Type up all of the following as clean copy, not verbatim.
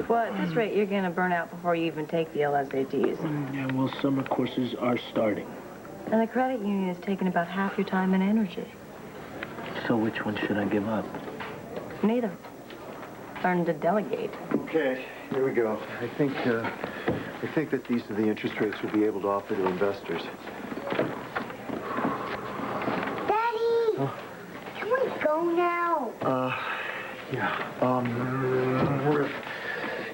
Well, at this rate, you're going to burn out before you even take the LSATs. Yeah, well, summer courses are starting. And the credit union is taking about half your time and energy. So which one should I give up? Neither. Learn to delegate. Okay, here we go. I think that these are the interest rates we'll be able to offer to investors. Daddy! Huh? Can we go now? Yeah.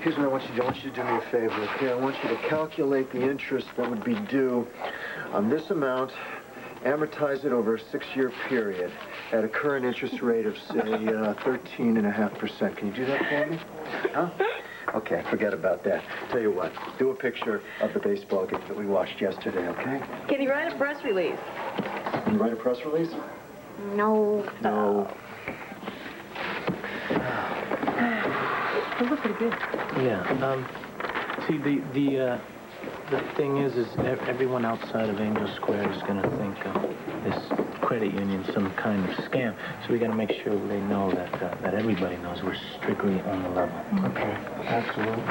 Here's what I want you to do. I want you to do me a favor, okay? I want you to calculate the interest that would be due on this amount, amortize it over a 6-year period at a current interest rate of, say, 13.5%. Can you do that for me? Huh? Okay, forget about that. Tell you what, do a picture of the baseball game that we watched yesterday, okay? Can you write a press release? Can you write a press release? No. No. They look pretty good. Yeah, see, the thing is everyone outside of Angel Square is going to think this credit union some kind of scam. So we got to make sure they know that everybody knows we're strictly on the level. Okay, absolutely.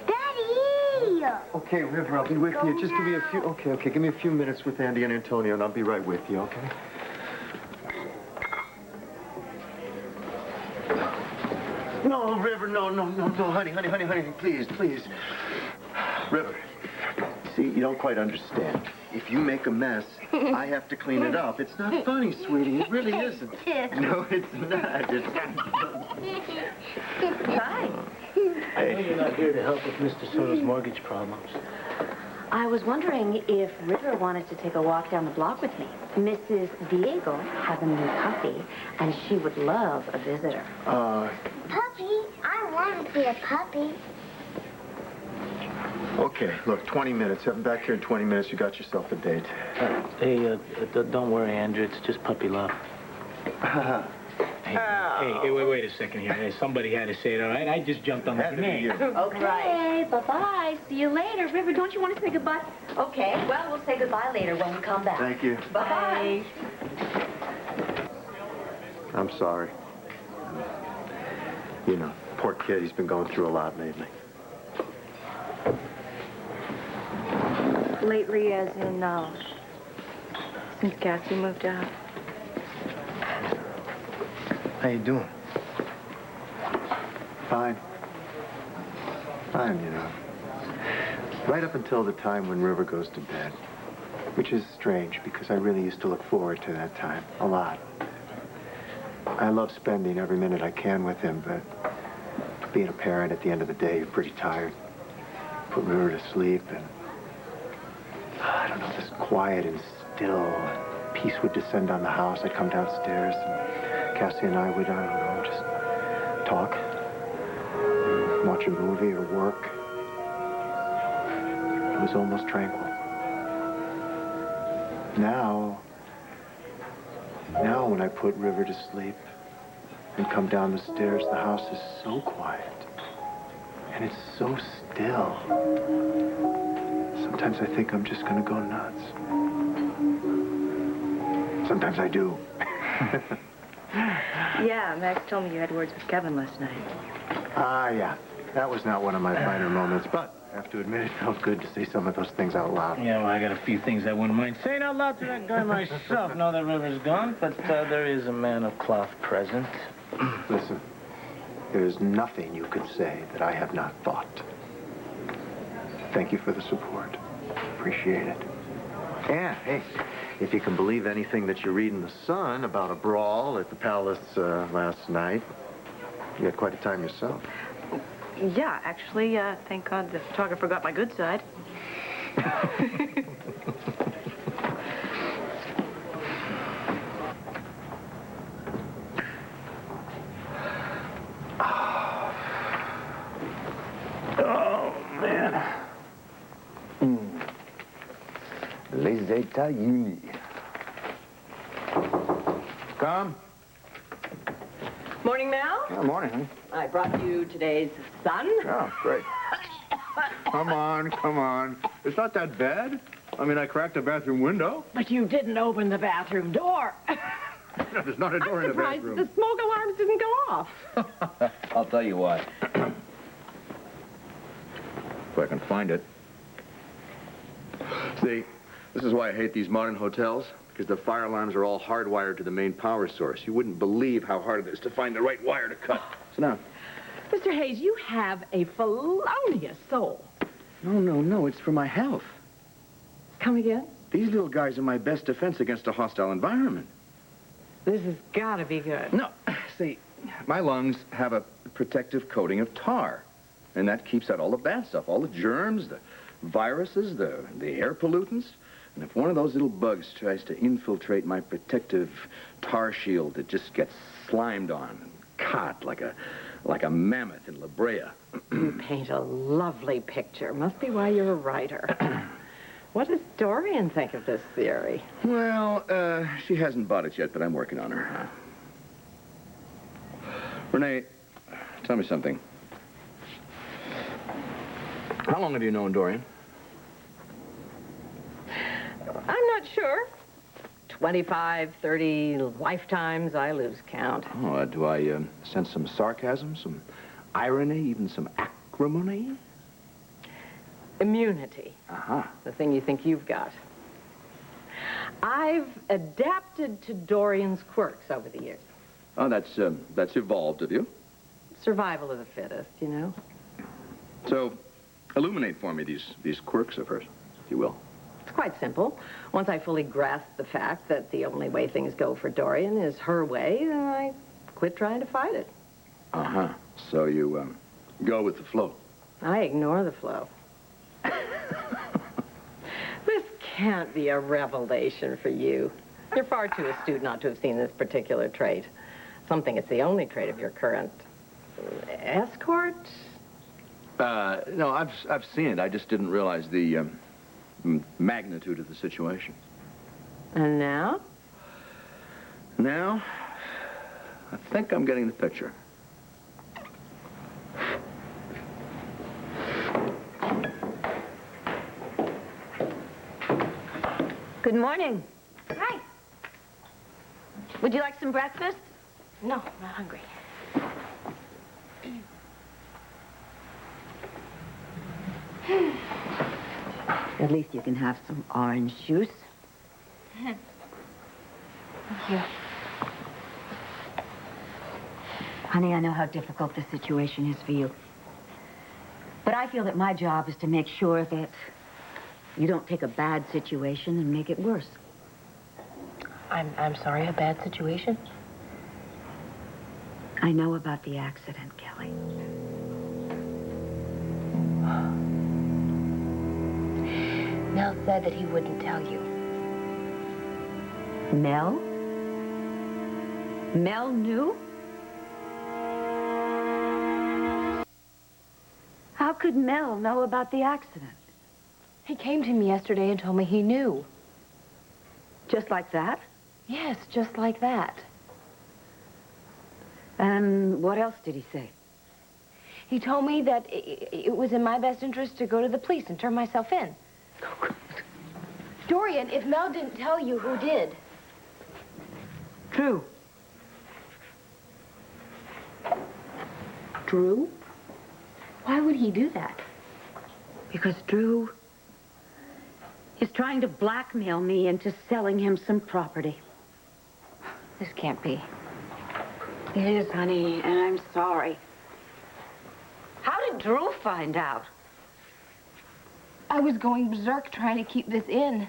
Daddy! Okay, River, I'll be with you. Just give me a few... Okay, give me a few minutes with Andy and Antonio, and I'll be right with you, okay? No, River, no, honey, please. River, see, you don't quite understand. If you make a mess, I have to clean it up. It's not funny, sweetie. It really isn't. No, it's not. It's not. Hi. I know you're not here to help with Mr. Soto's mortgage problems. I was wondering if River wanted to take a walk down the block with me. Mrs. Diego has a new puppy, and she would love a visitor. Puppy? I want to see a puppy. Okay, look, 20 minutes. Have him back here in 20 minutes. You got yourself a date. Hey, don't worry, Andrew. It's just puppy love. Hey, wait a second here. Hey, somebody had to say it, all right? I just jumped on the grenade. Okay, bye-bye. See you later. River, don't you want to say goodbye? Okay, well, we'll say goodbye later when we come back. Thank you. Bye. I'm sorry. You know, poor kid, he's been going through a lot lately. Lately, as in, since Cassie moved out. How you doing? Fine, you know. Right up until the time when River goes to bed. Which is strange, because I really used to look forward to that time. A lot. I love spending every minute I can with him, but being a parent at the end of the day, you're pretty tired. Put River to sleep, and I don't know, this quiet and still peace would descend on the house. I'd come downstairs, and Cassie and I would, I don't know, just talk, watch a movie or work. It was almost tranquil. Now when I put River to sleep and come down the stairs, the house is so quiet. And it's so still. Sometimes I think I'm just gonna go nuts. Sometimes I do. Yeah, Max told me you had words with Kevin last night. Yeah. That was not one of my finer moments, but I have to admit it felt good to say some of those things out loud. Yeah, well, I got a few things I wouldn't mind saying out loud to that guy myself. Now that River's gone, but there is a man of cloth present. Listen, there's nothing you could say that I have not thought. Thank you for the support. Appreciate it. Yeah, hey, if you can believe anything that you read in the Sun about a brawl at the palace last night, you had quite a time yourself. Yeah, actually, thank God the photographer got my good side. Oh, man. Les États-Unis. Come. Morning, Mel. Yeah, morning, honey. I brought you today's Sun. Oh, great. Come on. It's not that bad. I mean, I cracked the bathroom window. But you didn't open the bathroom door. There's not a door in the Surprised bedroom. the smoke alarms didn't go off. I'll tell you what. If I can find it. See, this is why I hate these modern hotels, because the fire alarms are all hardwired to the main power source. You wouldn't believe how hard it is to find the right wire to cut. Sit down. Mr. Hayes, you have a felonious soul. No, it's for my health. Come again? These little guys are my best defense against a hostile environment. This has got to be good. No, see, my lungs have a protective coating of tar, and that keeps out all the bad stuff, all the germs, the viruses, the air pollutants. And if one of those little bugs tries to infiltrate my protective tar shield, it just gets slimed on and caught like a mammoth in La Brea. You paint a lovely picture. Must be why you're a writer. What does Dorian think of this theory? Well, she hasn't bought it yet, but I'm working on her. Renee, tell me something. How long have you known Dorian? I'm not sure. 25, 30 lifetimes, I lose count. Oh, do I sense some sarcasm, some irony, even some acrimony? Immunity. Uh-huh. The thing you think you've got. I've adapted to Dorian's quirks over the years. Oh, that's evolved of you. Survival of the fittest, you know? So, illuminate for me these quirks of hers, if you will. It's quite simple. Once I fully grasp the fact that the only way things go for Dorian is her way, then I quit trying to fight it. Uh-huh. So you go with the flow. I ignore the flow. This can't be a revelation for you. You're far too astute not to have seen this particular trait. Something it's the only trait of your current escort? No, I've seen it. I just didn't realize the magnitude of the situation. And now? Now, I think I'm getting the picture. Good morning. Hi. Would you like some breakfast? No, not hungry. At least you can have some orange juice. Thank you. Honey, I know how difficult this situation is for you. But I feel that my job is to make sure that you don't take a bad situation and make it worse. I'm sorry, a bad situation? I know about the accident, Kelly. Mel said that he wouldn't tell you. Mel? Mel knew? How could Mel know about the accident? He came to me yesterday and told me he knew. Just like that? Yes, just like that. And what else did he say? He told me that it was in my best interest to go to the police and turn myself in. Dorian, if Mel didn't tell you, who did? Drew. Drew? Why would he do that? Because Drew is trying to blackmail me into selling him some property. This can't be. It is, honey, and I'm sorry. How did Drew find out? I was going berserk trying to keep this in.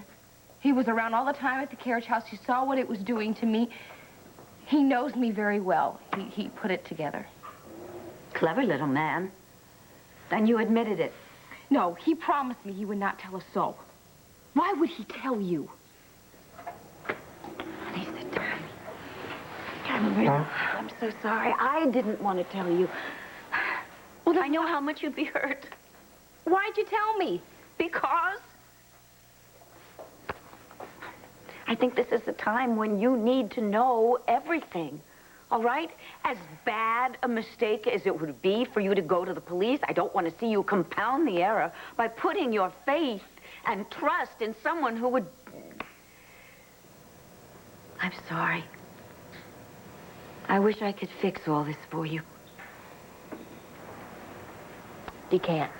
He was around all the time at the carriage house. He saw what it was doing to me. He knows me very well. He put it together. Clever little man. Then you admitted it. No, he promised me he would not tell a soul. Why would he tell you? Honey, sit down. I'm so sorry. I didn't want to tell you. Well, I know how much you'd be hurt. Why'd you tell me? Because I think this is the time when you need to know everything. All right? As bad a mistake as it would be for you to go to the police, I don't want to see you compound the error by putting your faith and trust in someone who would... I'm sorry. I wish I could fix all this for you. You can't.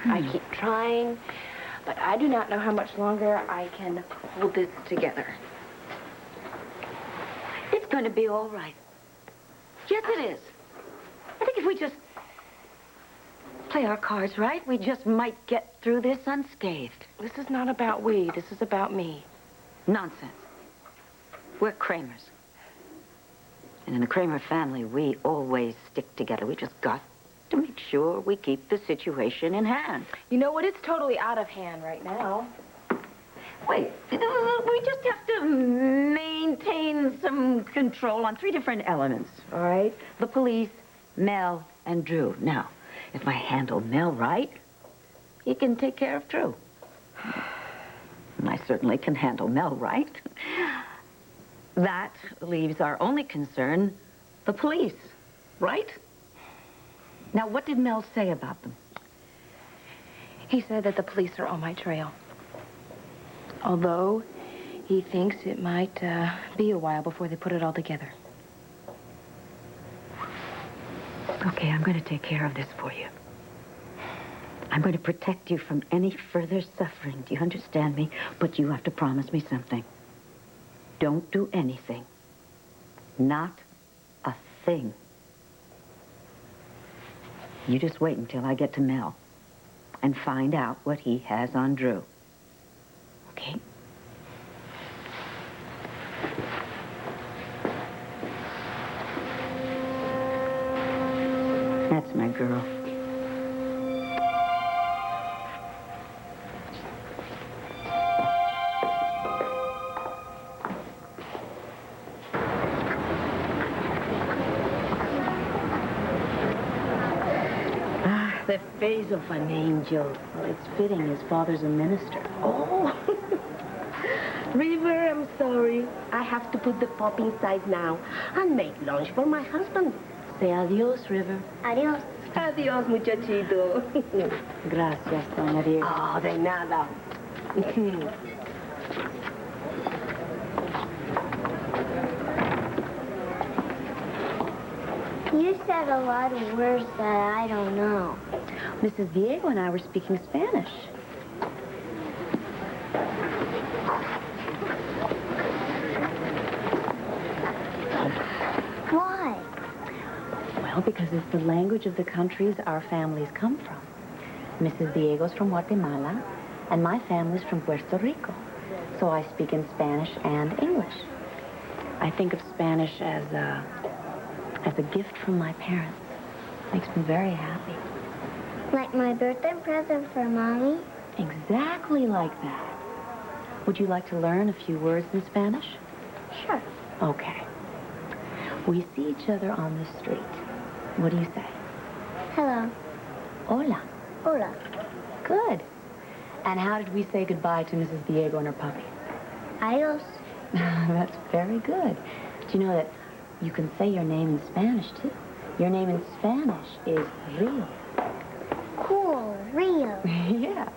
I keep trying, but I do not know how much longer I can hold this together. It's going to be all right. Yes, it is. I think if we just play our cards right, we just might get through this unscathed. This is not about we. This is about me. Nonsense. We're Kramers. And in the Kramer family, we always stick together. We just got to make sure we keep the situation in hand. You know what? It's totally out of hand right now. Wait, we just have to maintain some control on 3 different elements, all right? The police, Mel, and Drew. Now, if I handle Mel right, he can take care of Drew. And I certainly can handle Mel right. That leaves our only concern, the police, right? Now, what did Mel say about them? He said that the police are on my trail. Although he thinks it might be a while before they put it all together. Okay, I'm going to take care of this for you. I'm going to protect you from any further suffering. Do you understand me? But you have to promise me something. Don't do anything. Not a thing. You just wait until I get to Mel and find out what he has on Drew. Okay? That's my girl. The face of an angel. Well, it's fitting. His father's a minister. Oh. River, I'm sorry. I have to put the pup inside now and make lunch for my husband. Say adios, River. Adios. Adios, muchachito. Gracias, doña Diego. Oh, de nada. You said a lot of words that I don't know. Mrs. Diego and I were speaking Spanish. Why? Well, because it's the language of the countries our families come from. Mrs. Diego's from Guatemala, and my family's from Puerto Rico. So I speak in Spanish and English. I think of Spanish as a gift from my parents. Makes me very happy. Like my birthday present for Mommy? Exactly like that. Would you like to learn a few words in Spanish? Sure. Okay. We see each other on the street. What do you say? Hello. Hola. Hola. Good. And how did we say goodbye to Mrs. Diego and her puppy? Adios. That's very good. Do you know that you can say your name in Spanish, too? Your name in Spanish is Rio. Cool. Rio. Yeah.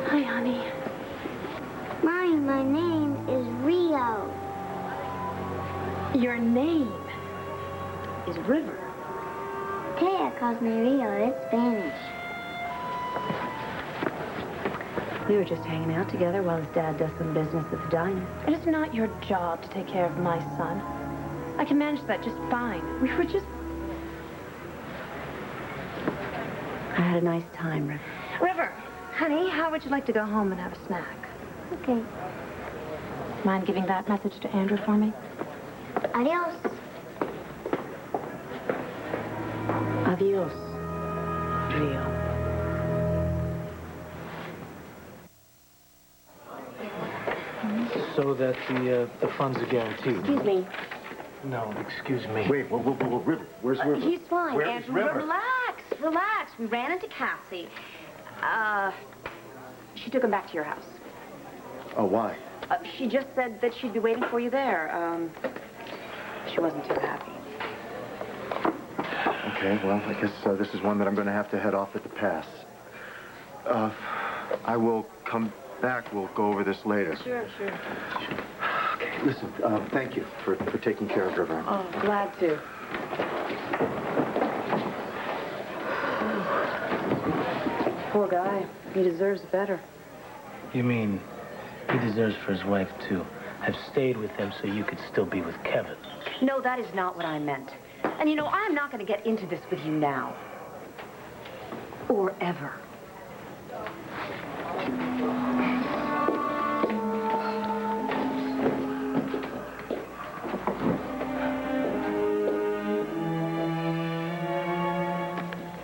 Hi, honey. Mommy, my name is Rio. Your name is River. Taya calls me Rio. It's Spanish. We were just hanging out together while his dad does some business at the diner. It is not your job to take care of my son. I can manage that just fine. We were just... I had a nice time, River. River, honey, how would you like to go home and have a snack? Okay. Mind giving that message to Andrew for me? Adios. Adios, Rio. So that the funds are guaranteed. Excuse me. No, excuse me. Wait, whoa, River. Where's River? He's fine, Where's Andrew. River? Relax. We ran into Cassie. She took him back to your house. Oh, why? She just said that she'd be waiting for you there. She wasn't too happy. Okay, well, I guess this is one that I'm going to have to head off at the pass. I will come back, we'll go over this later. Sure. Okay, listen, thank you for taking care of River. Oh, glad to. Poor guy. He deserves better. You mean he deserves for his wife to have stayed with him so you could still be with Kevin? No, that is not what I meant. And, you know, I'm not going to get into this with you now. Or ever.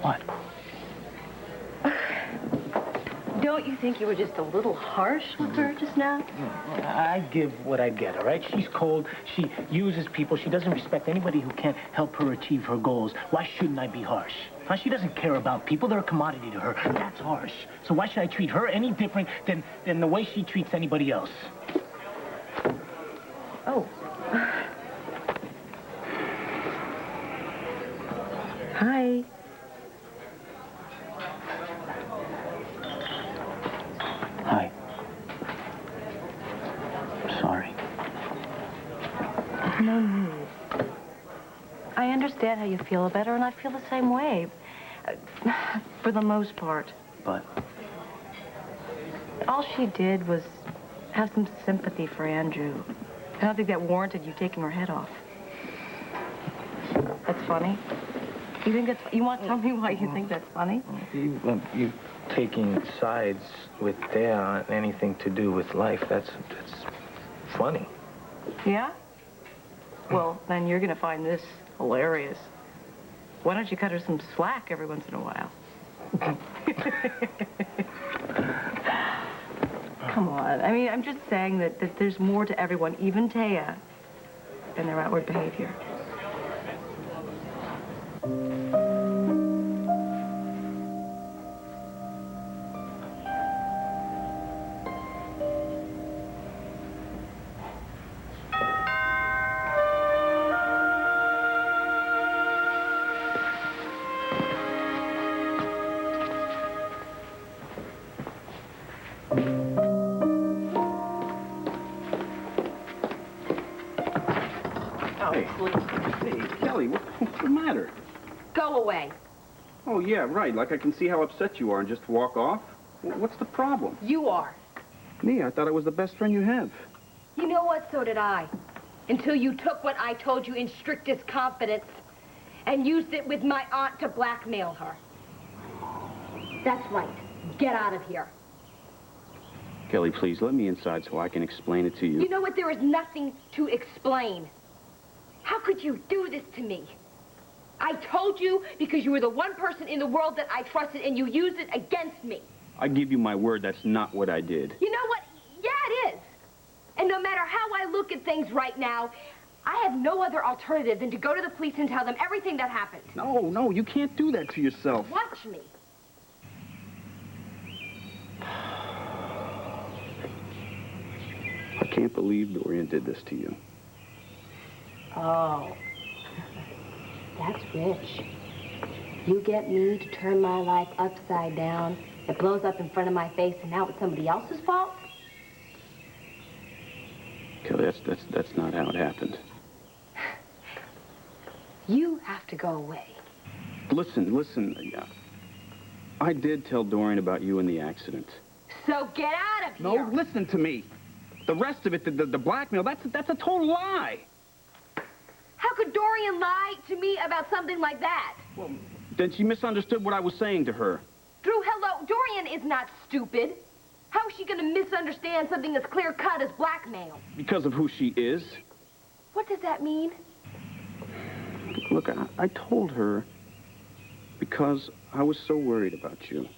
What? Don't you think you were just a little harsh with her just now? I give what I get, all right? She's cold. She uses people. She doesn't respect anybody who can't help her achieve her goals. Why shouldn't I be harsh? Huh? She doesn't care about people. They're a commodity to her. That's harsh. So why should I treat her any different than the way she treats anybody else? Oh. Hi. Hi. I'm sorry. No need. I understand how you feel about her, and I feel the same way. For the most part. But All she did was have some sympathy for Andrew. I don't think that warranted you taking her head off. That's funny? You think that's... You want to tell me why you think that's funny? you taking sides with Dea on anything to do with life, that's funny. Yeah? Well, then you're going to find this hilarious. Why don't you cut her some slack every once in a while? Come on. I mean, I'm just saying that there's more to everyone, even Taya, than their outward behavior. Hey, Kelly, what's the matter? Go away. Oh, yeah, right. Like I can see how upset you are and just walk off. What's the problem? You are. Me, I thought I was the best friend you have. You know what? So did I. Until you took what I told you in strictest confidence and used it with my aunt to blackmail her. That's right. Get out of here. Kelly, please, let me inside so I can explain it to you. You know what? There is nothing to explain. How could you do this to me? I told you because you were the one person in the world that I trusted, and you used it against me. I give you my word that's not what I did. You know what? Yeah, it is. And no matter how I look at things right now, I have no other alternative than to go to the police and tell them everything that happened. No, you can't do that to yourself. Watch me. I can't believe Dorian did this to you. Oh. That's rich. You get me to turn my life upside down. It blows up in front of my face, and now it's somebody else's fault? Kelly, that's not how it happened. You have to go away. Listen. I did tell Dorian about you and the accident. So get out of here. No, listen to me. The rest of it, the blackmail, that's a total lie. How could Dorian lie to me about something like that? Well, then she misunderstood what I was saying to her. Drew, hello. Dorian is not stupid. How is she going to misunderstand something as clear-cut as blackmail? Because of who she is. What does that mean? Look, I told her because I was so worried about you.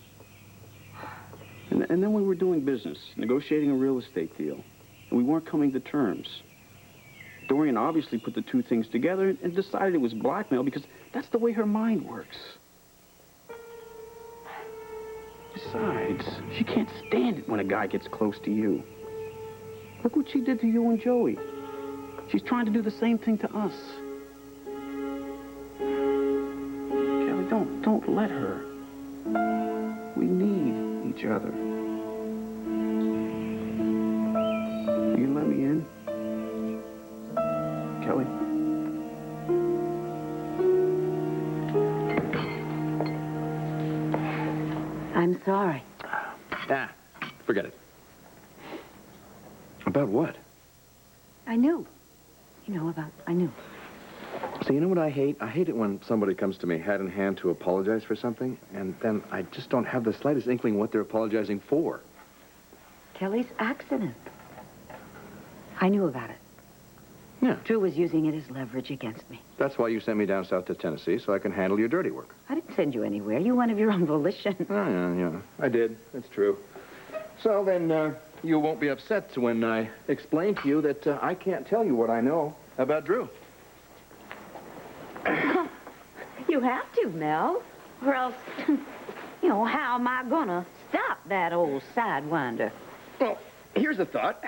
And then we were doing business, negotiating a real estate deal. And we weren't coming to terms. Dorian obviously put the two things together and decided it was blackmail because that's the way her mind works. Besides, she can't stand it when a guy gets close to you. Look what she did to you and Joey. She's trying to do the same thing to us. Kelly, don't let her. We need each other. I'm sorry. Ah, forget it. About what? I knew. I knew. So you know what I hate? I hate it when somebody comes to me hat in hand to apologize for something, and then I just don't have the slightest inkling what they're apologizing for. Kelly's accident. I knew about it. Yeah. Drew was using it as leverage against me. That's why you sent me down south to Tennessee, so I can handle your dirty work. I didn't send you anywhere. You went of your own volition. Oh, yeah. I did. It's true. So then, you won't be upset when I explain to you that I can't tell you what I know about Drew. You have to, Mel. Or else, how am I gonna stop that old sidewinder? Well, here's a thought.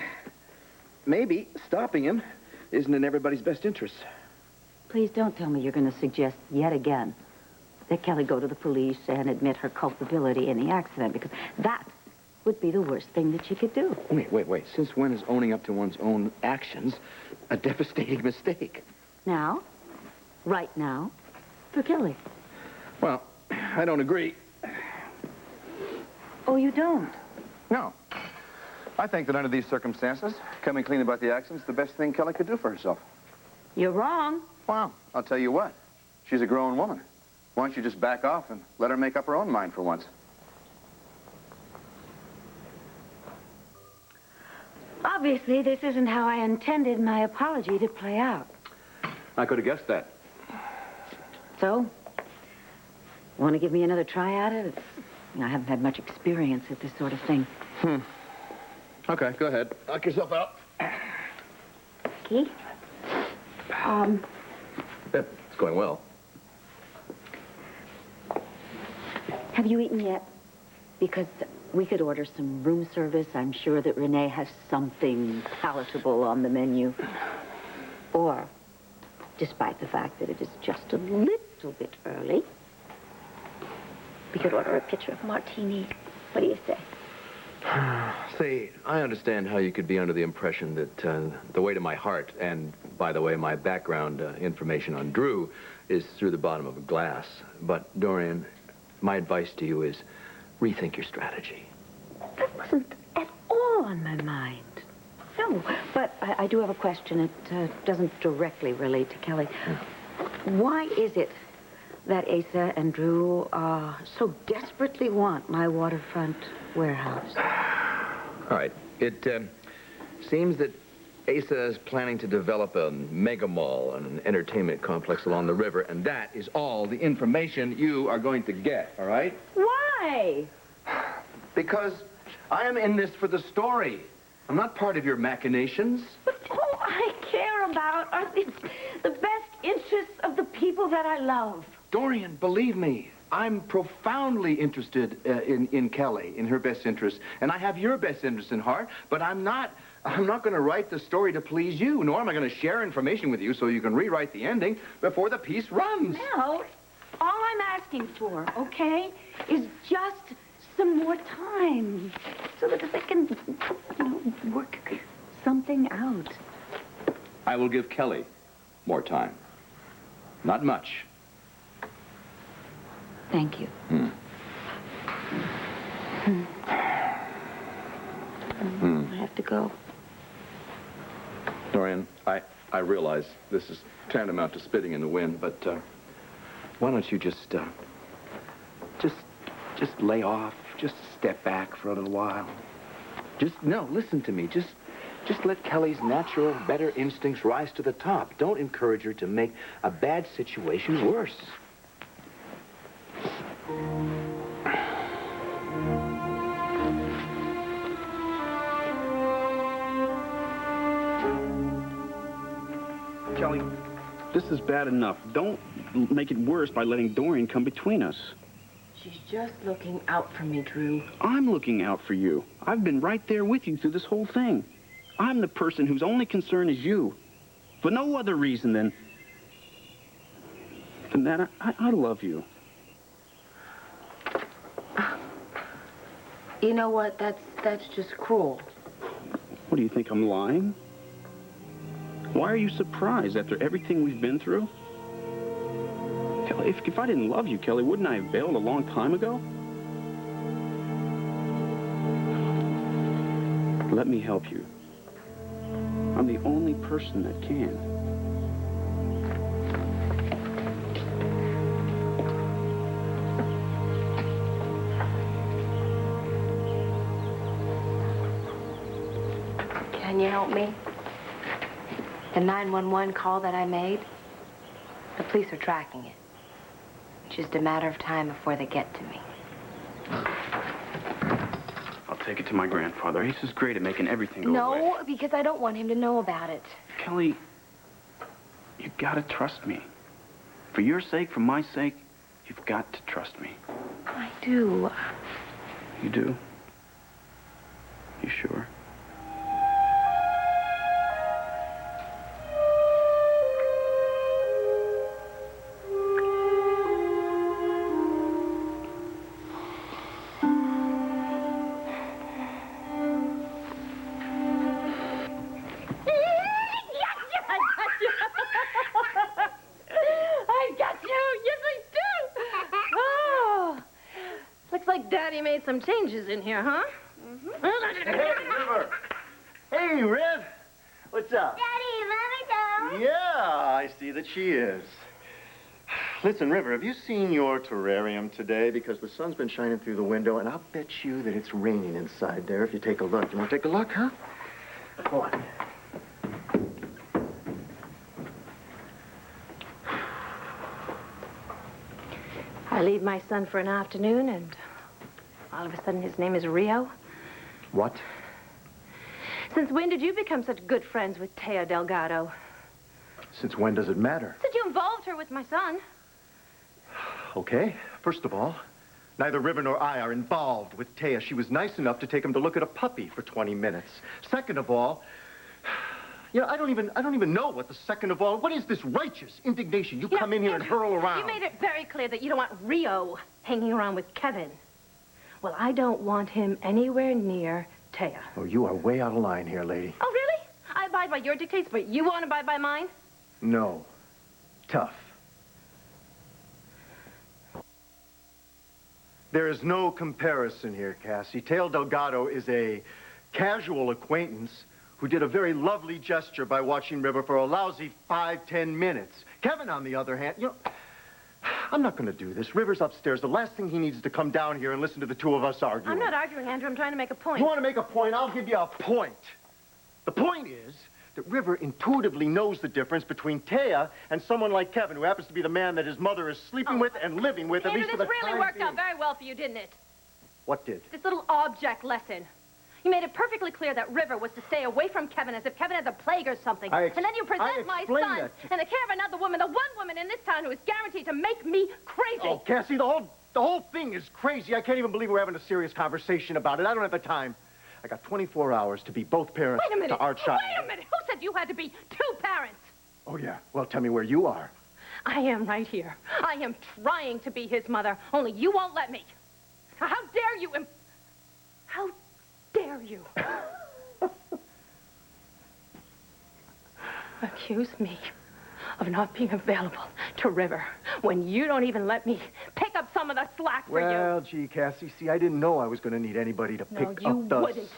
Maybe stopping him isn't in everybody's best interest. Please don't tell me you're going to suggest yet again that Kelly go to the police and admit her culpability in the accident, because that would be the worst thing that she could do. Wait. Since when is owning up to one's own actions a devastating mistake? Now, right now, for Kelly. Well, I don't agree. Oh, you don't? No. I think that under these circumstances, coming clean about the accident's the best thing Kelly could do for herself. You're wrong. Well, I'll tell you what. She's a grown woman. Why don't you just back off and let her make up her own mind for once? Obviously, this isn't how I intended my apology to play out. I could have guessed that. So, want to give me another try at it? I haven't had much experience at this sort of thing. Okay, go ahead. Knock yourself out. Key? It's going well. Have you eaten yet? Because we could order some room service. I'm sure that Renee has something palatable on the menu. Or, despite the fact that it is just a little bit early, we could order a pitcher of martini. What do you say? See, I understand how you could be under the impression that the way to my heart, and, by the way, my background information on Drew, is through the bottom of a glass. But, Dorian, my advice to you is rethink your strategy. That wasn't at all on my mind. No, but I do have a question. It doesn't directly relate to Kelly. Why is it that Asa and Drew so desperately want my waterfront warehouse? All right. It seems that Asa is planning to develop a mega mall and an entertainment complex along the river, and that is all the information you are going to get, all right? Why? Because I am in this for the story. I'm not part of your machinations. But all I care about are the best interests of the people that I love. Dorian, believe me, I'm profoundly interested in Kelly, in her best interest, and I have your best interest in heart, but I'm not going to write the story to please you, nor am I going to share information with you so you can rewrite the ending before the piece runs. Well, all I'm asking for, okay, is just some more time so that they can, work something out. I will give Kelly more time. Not much. Thank you. I have to go. Dorian, I realize this is tantamount to spitting in the wind, but why don't you just lay off, just step back for a little while. Listen to me. Just let Kelly's natural, better instincts rise to the top. Don't encourage her to make a bad situation worse. Kelly, this is bad enough. Don't make it worse by letting Dorian come between us. She's just looking out for me, Drew. I'm looking out for you. I've been right there with you through this whole thing. I'm the person whose only concern is you. For no other reason than that I love you. You know what? That's just cruel. What, do you think I'm lying? Why are you surprised after everything we've been through? Kelly, if I didn't love you, Kelly, wouldn't I have bailed a long time ago? Let me help you. I'm the only person that can. Can you help me? The 911 call that I made, the police are tracking it. It's just a matter of time before they get to me. I'll take it to my grandfather. He's just great at making everything go away. No, because I don't want him to know about it. Kelly, you gotta trust me. For your sake, for my sake, you've got to trust me. I do. You do? You sure? Daddy made some changes in here, huh? Hey, River. Hey, Riv. What's up? Daddy, Mommy, Yeah, I see that she is. Listen, River, have you seen your terrarium today? Because the sun's been shining through the window, and I'll bet you that it's raining inside there if you take a look. You want to take a look, huh? Come on. I leave my son for an afternoon, and all of a sudden his name is Rio. What? Since when did you become such good friends with Taya Delgado? Since when does it matter? Since you involved her with my son. Okay, first of all, neither River nor I are involved with Taya. She was nice enough to take him to look at a puppy for 20 minutes. Second of all, you know, I don't even know what the second of all, what is this righteous indignation you come in here and hurl around? You made it very clear that you don't want Rio hanging around with Kevin. Well, I don't want him anywhere near Taya. Oh, you are way out of line here, lady. Oh, really? I abide by your dictates, but you won't abide by mine? No. Tough. There is no comparison here, Cassie. Taya Delgado is a casual acquaintance who did a very lovely gesture by watching River for a lousy 5-10 minutes. Kevin, on the other hand, you know, I'm not going to do this. River's upstairs. The last thing he needs is to come down here and listen to the two of us arguing. I'm not arguing, Andrew. I'm trying to make a point. You want to make a point? I'll give you a point. The point is that River intuitively knows the difference between Taya and someone like Kevin, who happens to be the man that his mother is sleeping with and living with, Andrew, at least for the this really time worked being. out very well for you, didn't it? What did? This little object lesson. You made it perfectly clear that River was to stay away from Kevin as if Kevin had the plague or something. And then you present my son in the care of another woman, the one woman in this town who is guaranteed to make me crazy. Oh, Cassie, the whole thing is crazy. I can't even believe we're having a serious conversation about it. I don't have the time. I got 24 hours to be both parents Wait a minute. to our child. Wait a minute. Who said you had to be two parents? Oh, yeah. Well, tell me where you are. I am right here. I am trying to be his mother, only you won't let me. Now, how dare you? How dare you? Accuse me of not being available to River when you don't even let me pick up some of the slack for you. Well, gee, Cassie, see, I didn't know I was going to need anybody to pick up the... No, you wouldn't.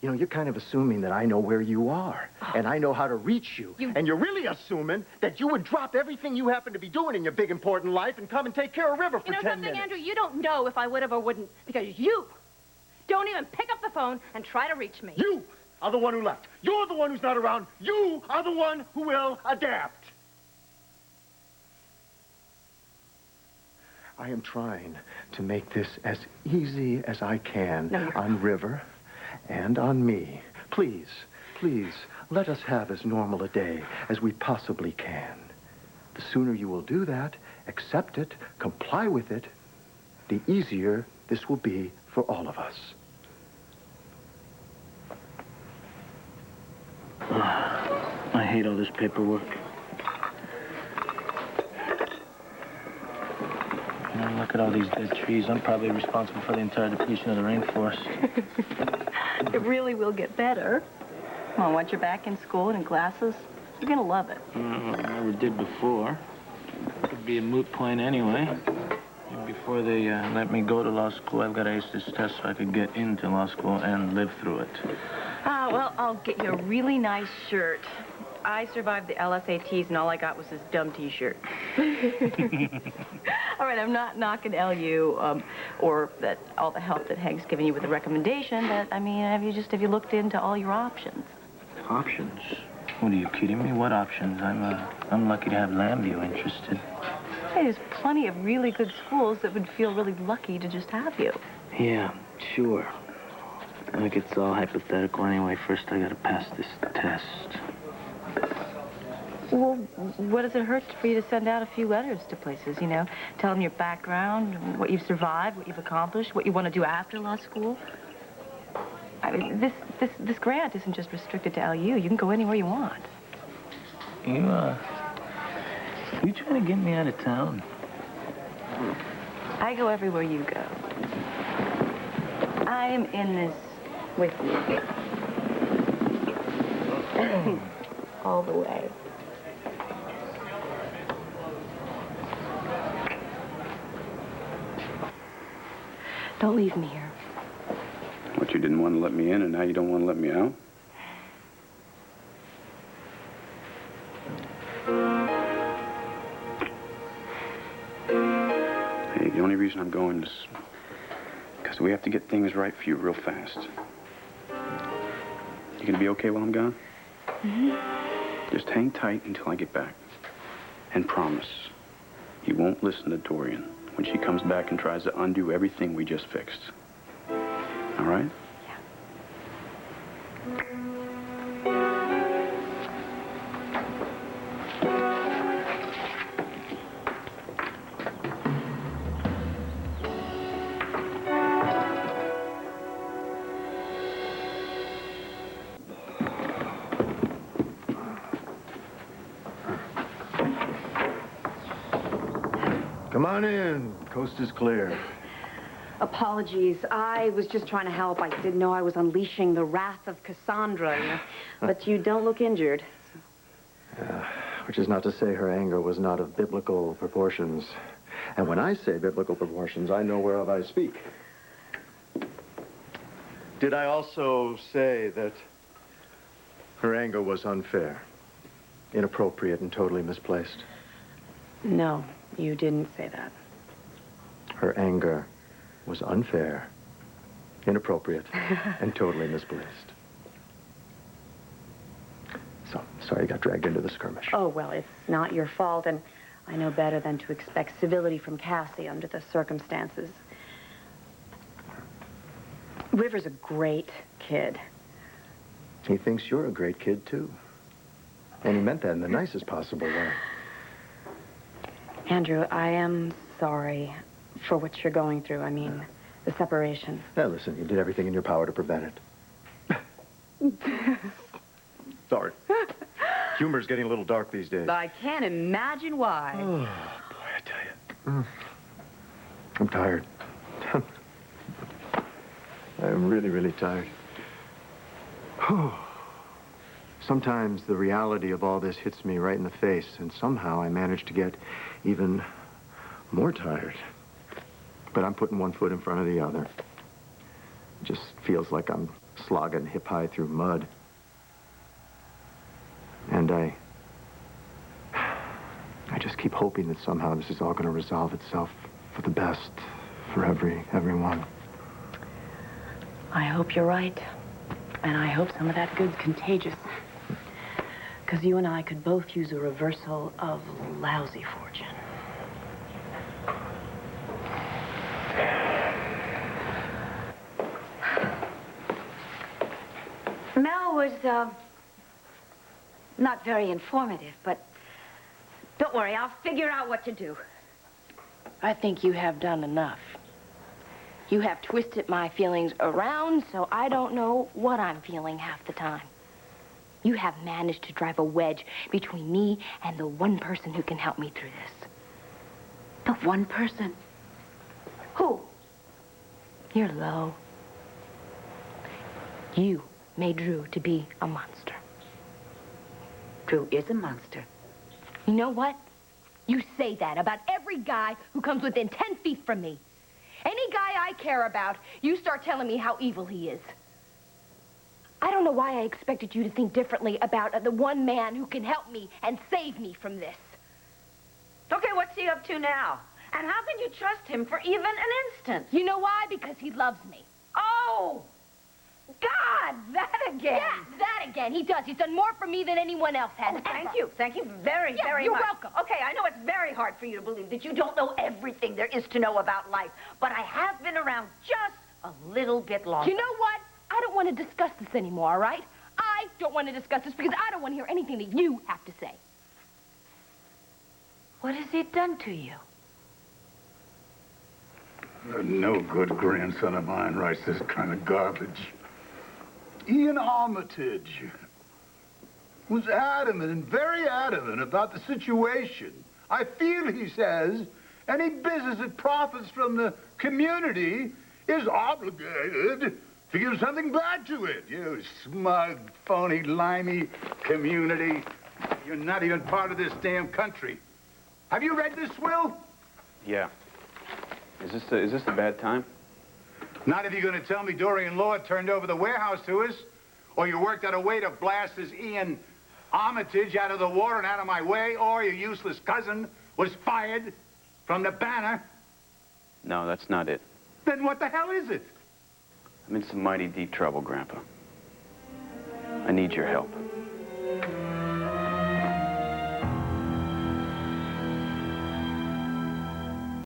You know, you're kind of assuming that I know where you are, and I know how to reach you. And you're really assuming that you would drop everything you happen to be doing in your big, important life and come and take care of River for 10 minutes. You know something, Andrew? You don't know if I would have or wouldn't, because you don't even pick up the phone and try to reach me. You are the one who left. You're the one who's not around. You are the one who will adapt. I am trying to make this as easy as I can on River and on me. Please, please, let us have as normal a day as we possibly can. The sooner you will do that, accept it, comply with it, the easier this will be for all of us. I hate all this paperwork. You know, look at all these dead trees. I'm probably responsible for the entire depletion of the rainforest. It really will get better. Come on, once you're back in school and in classes, you're gonna love it. I never did before. Could be a moot point anyway. Maybe before they let me go to law school, I've got to ace this test so I could get into law school and live through it. Well, I'll get you a really nice shirt. I survived the LSATs, and all I got was this dumb T-shirt. All right, I'm not knocking LU or that all the help that Hank's given you with the recommendation, but, I mean, have you looked into all your options? Options? What, are you kidding me? What options? I'm lucky to have Lambview interested. Hey, there's plenty of really good schools that would feel really lucky to just have you. Yeah, sure. Like, it's all hypothetical anyway. First, I gotta pass this test. Well, what does it hurt for you to send out a few letters to places, you know? Tell them your background, what you've survived, what you've accomplished, what you want to do after law school. I mean, this grant isn't just restricted to LU. You can go anywhere you want. You trying to get me out of town? I go everywhere you go. I am in this with you. All the way. Don't leave me here. What, you didn't want to let me in, and now you don't want to let me out? Hey, the only reason I'm going is because we have to get things right for you real fast. You gonna be okay while I'm gone? Mm-hmm. Just hang tight until I get back. And promise, you won't listen to Dorian when she comes back and tries to undo everything we just fixed. All right? Come on in. Coast is clear. Apologies. I was just trying to help. I didn't know I was unleashing the wrath of Cassandra, you know? But you don't look injured. Which is not to say her anger was not of biblical proportions. And when I say biblical proportions, I know whereof I speak. Did I also say that her anger was unfair, inappropriate, and totally misplaced? No, you didn't say that. Her anger was unfair, inappropriate, and totally misplaced. So, sorry you got dragged into the skirmish. Oh, well, it's not your fault, and I know better than to expect civility from Cassie under the circumstances. River's a great kid. He thinks you're a great kid, too. And he meant that in the nicest possible way. Andrew, I am sorry for what you're going through. I mean, the separation. Now, listen, you did everything in your power to prevent it. Sorry. Humor's getting a little dark these days. I can't imagine why. Oh, boy, I tell you. I'm tired. I'm really, really tired. Sometimes the reality of all this hits me right in the face, and somehow I manage to get even more tired. But I'm putting one foot in front of the other. It just feels like I'm slogging hip-high through mud. And I just keep hoping that somehow this is all going to resolve itself for the best for everyone. I hope you're right. And I hope some of that good's contagious. Because you and I could both use a reversal of lousy fortune. Mel was, not very informative, but don't worry, I'll figure out what to do. I think you have done enough. You have twisted my feelings around, so I don't know what I'm feeling half the time. You have managed to drive a wedge between me and the one person who can help me through this. The one person? Who? You're low. You made Drew to be a monster. Drew is a monster. You know what? You say that about every guy who comes within 10 feet from me. Any guy I care about, you start telling me how evil he is. I don't know why I expected you to think differently about the one man who can help me and save me from this. Okay, what's he up to now? And how can you trust him for even an instant? You know why? Because he loves me. Oh! God, that again. Yeah, that again. He does. He's done more for me than anyone else has. Oh, thank you. Thank you very, very you're much. You're welcome. Okay, I know it's very hard for you to believe that you don't know everything there is to know about life, but I have been around just a little bit longer. You know what? I don't want to discuss this anymore, all right? I don't want to discuss this because I don't want to hear anything that you have to say. What has he done to you? No good grandson of mine writes this kind of garbage. Ian Armitage was adamant and very adamant about the situation. I feel, he says, any business that profits from the community is obligated to give something back to it. You smug, phony, limey community. You're not even part of this damn country. Have you read this will? Yeah. Is this a bad time? Not if you're going to tell me Dorian Lord turned over the warehouse to us, or you worked out a way to blast this Ian Armitage out of the water and out of my way, or your useless cousin was fired from the Banner. No, that's not it. Then what the hell is it? I'm in some mighty deep trouble, Grandpa. I need your help.